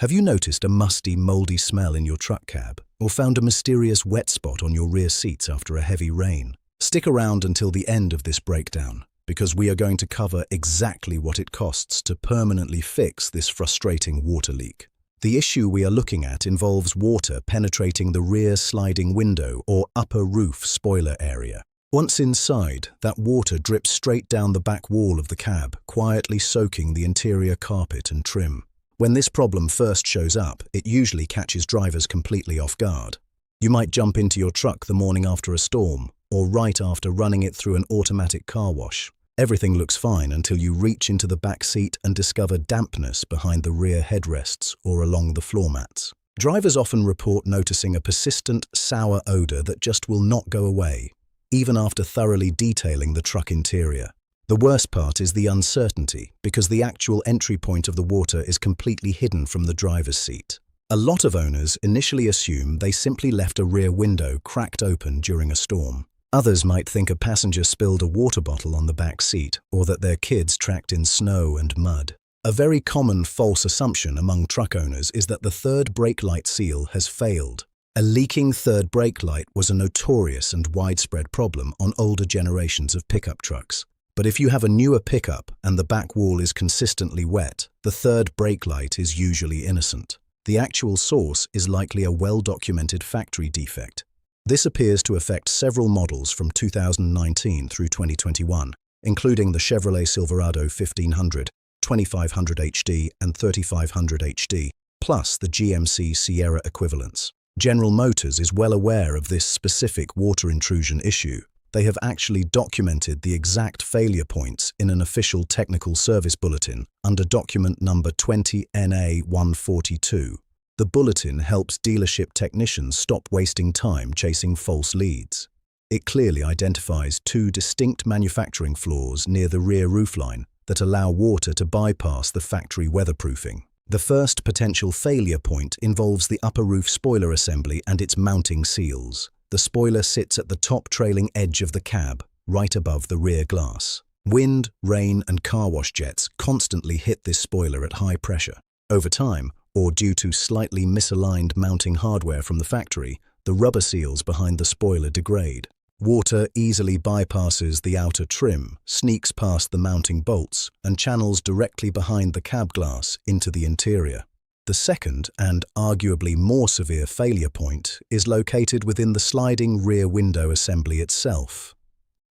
Have you noticed a musty, moldy smell in your truck cab, or found a mysterious wet spot on your rear seats after a heavy rain? Stick around until the end of this breakdown, because we are going to cover exactly what it costs to permanently fix this frustrating water leak. The issue we are looking at involves water penetrating the rear sliding window or upper roof spoiler area. Once inside, that water drips straight down the back wall of the cab, quietly soaking the interior carpet and trim. When this problem first shows up, it usually catches drivers completely off guard. You might jump into your truck the morning after a storm, or right after running it through an automatic car wash. Everything looks fine until you reach into the back seat and discover dampness behind the rear headrests or along the floor mats. Drivers often report noticing a persistent, sour odor that just will not go away, even after thoroughly detailing the truck interior. The worst part is the uncertainty, because the actual entry point of the water is completely hidden from the driver's seat. A lot of owners initially assume they simply left a rear window cracked open during a storm. Others might think a passenger spilled a water bottle on the back seat, or that their kids tracked in snow and mud. A very common false assumption among truck owners is that the third brake light seal has failed. A leaking third brake light was a notorious and widespread problem on older generations of pickup trucks. But if you have a newer pickup and the back wall is consistently wet, the third brake light is usually innocent. The actual source is likely a well-documented factory defect. This appears to affect several models from 2019 through 2021, including the Chevrolet Silverado 1500, 2500 HD and 3500 HD, plus the GMC Sierra equivalents. General Motors is well aware of this specific water intrusion issue. They have actually documented the exact failure points in an official Technical Service Bulletin under document number 20 NA-142. The bulletin helps dealership technicians stop wasting time chasing false leads. It clearly identifies two distinct manufacturing flaws near the rear roofline that allow water to bypass the factory weatherproofing. The first potential failure point involves the upper roof spoiler assembly and its mounting seals. The spoiler sits at the top trailing edge of the cab, right above the rear glass. Wind, rain, and car wash jets constantly hit this spoiler at high pressure. Over time, or due to slightly misaligned mounting hardware from the factory, the rubber seals behind the spoiler degrade. Water easily bypasses the outer trim, sneaks past the mounting bolts, and channels directly behind the cab glass into the interior. The second, and arguably more severe failure point, is located within the sliding rear window assembly itself.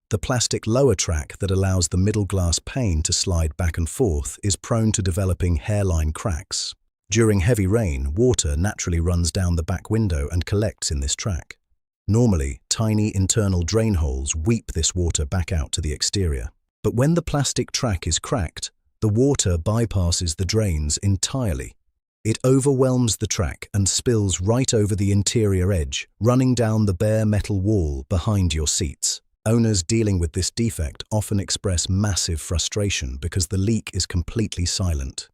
The plastic lower track that allows the middle glass pane to slide back and forth is prone to developing hairline cracks. During heavy rain, water naturally runs down the back window and collects in this track. Normally, tiny internal drain holes weep this water back out to the exterior. But when the plastic track is cracked, the water bypasses the drains entirely. It overwhelms the track and spills right over the interior edge, running down the bare metal wall behind your seats. Owners dealing with this defect often express massive frustration because the leak is completely silent.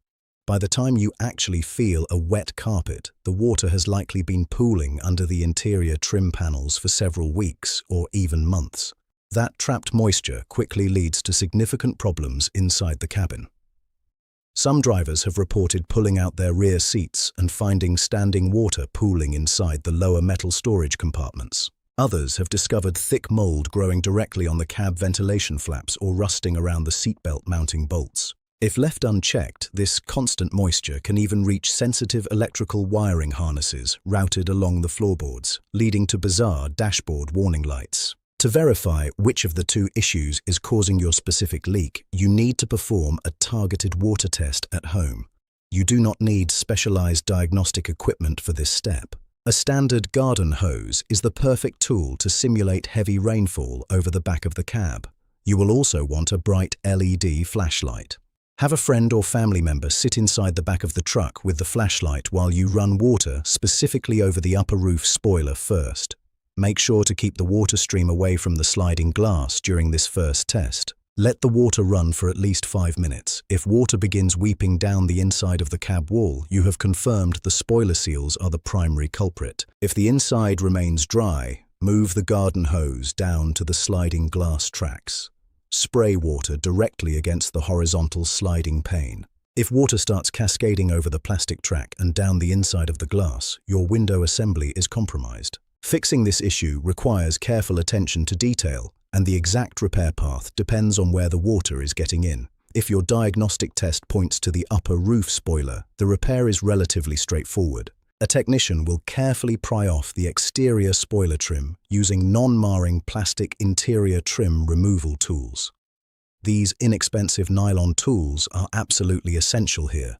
By the time you actually feel a wet carpet, the water has likely been pooling under the interior trim panels for several weeks or even months. That trapped moisture quickly leads to significant problems inside the cabin. Some drivers have reported pulling out their rear seats and finding standing water pooling inside the lower metal storage compartments. Others have discovered thick mold growing directly on the cab ventilation flaps or rusting around the seatbelt mounting bolts. If left unchecked, this constant moisture can even reach sensitive electrical wiring harnesses routed along the floorboards, leading to bizarre dashboard warning lights. To verify which of the two issues is causing your specific leak, you need to perform a targeted water test at home. You do not need specialized diagnostic equipment for this step. A standard garden hose is the perfect tool to simulate heavy rainfall over the back of the cab. You will also want a bright LED flashlight. Have a friend or family member sit inside the back of the truck with the flashlight while you run water specifically over the upper roof spoiler first. Make sure to keep the water stream away from the sliding glass during this first test. Let the water run for at least 5 minutes. If water begins weeping down the inside of the cab wall, you have confirmed the spoiler seals are the primary culprit. If the inside remains dry, move the garden hose down to the sliding glass tracks. Spray water directly against the horizontal sliding pane. If water starts cascading over the plastic track and down the inside of the glass, your window assembly is compromised. Fixing this issue requires careful attention to detail, and the exact repair path depends on where the water is getting in. If your diagnostic test points to the upper roof spoiler, the repair is relatively straightforward. A technician will carefully pry off the exterior spoiler trim using non-marring plastic interior trim removal tools. These inexpensive nylon tools are absolutely essential here,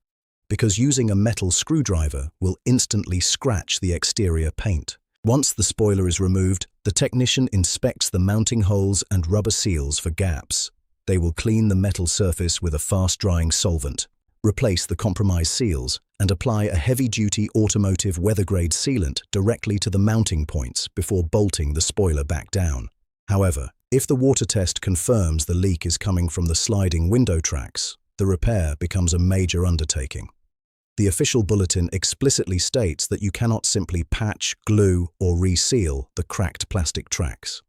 because using a metal screwdriver will instantly scratch the exterior paint. Once the spoiler is removed, the technician inspects the mounting holes and rubber seals for gaps. They will clean the metal surface with a fast-drying solvent, replace the compromised seals, and apply a heavy-duty automotive weather-grade sealant directly to the mounting points before bolting the spoiler back down. However, if the water test confirms the leak is coming from the sliding window tracks, the repair becomes a major undertaking. The official bulletin explicitly states that you cannot simply patch, glue, or reseal the cracked plastic tracks.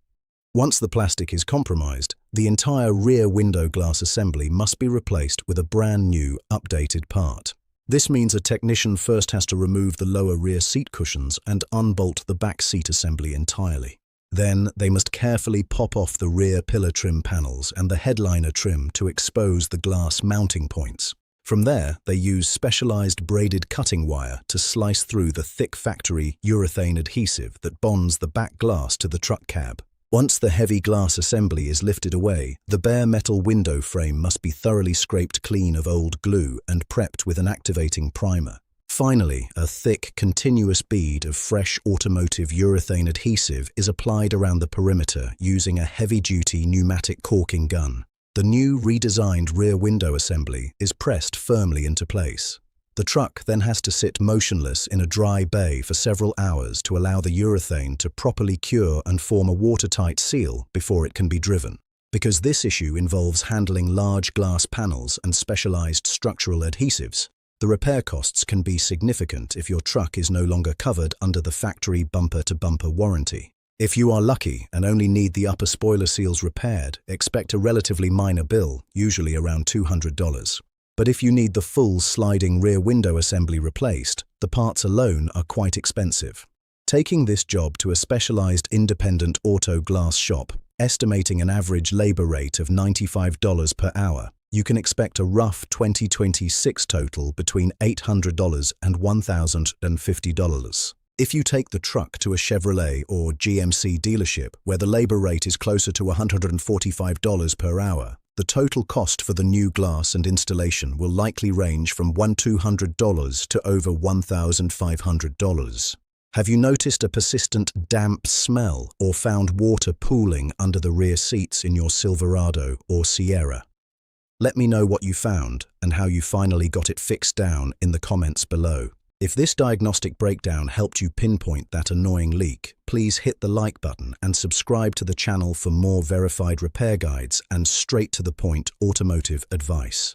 Once the plastic is compromised, the entire rear window glass assembly must be replaced with a brand new, updated part. This means a technician first has to remove the lower rear seat cushions and unbolt the back seat assembly entirely. Then they must carefully pop off the rear pillar trim panels and the headliner trim to expose the glass mounting points. From there, they use specialized braided cutting wire to slice through the thick factory urethane adhesive that bonds the back glass to the truck cab. Once the heavy glass assembly is lifted away, the bare metal window frame must be thoroughly scraped clean of old glue and prepped with an activating primer. Finally, a thick, continuous bead of fresh automotive urethane adhesive is applied around the perimeter using a heavy-duty pneumatic caulking gun. The new redesigned rear window assembly is pressed firmly into place. The truck then has to sit motionless in a dry bay for several hours to allow the urethane to properly cure and form a watertight seal before it can be driven. Because this issue involves handling large glass panels and specialized structural adhesives, the repair costs can be significant if your truck is no longer covered under the factory bumper-to-bumper warranty. If you are lucky and only need the upper spoiler seals repaired, expect a relatively minor bill, usually around $200. But if you need the full sliding rear window assembly replaced, the parts alone are quite expensive. Taking this job to a specialized independent auto glass shop, estimating an average labor rate of $95 per hour, you can expect a rough 2026 total between $800 and $1,050. If you take the truck to a Chevrolet or GMC dealership where the labor rate is closer to $145 per hour, the total cost for the new glass and installation will likely range from $200 to over $1,500. Have you noticed a persistent damp smell or found water pooling under the rear seats in your Silverado or Sierra? Let me know what you found and how you finally got it fixed down in the comments below. If this diagnostic breakdown helped you pinpoint that annoying leak, please hit the like button and subscribe to the channel for more verified repair guides and straight-to-the-point automotive advice.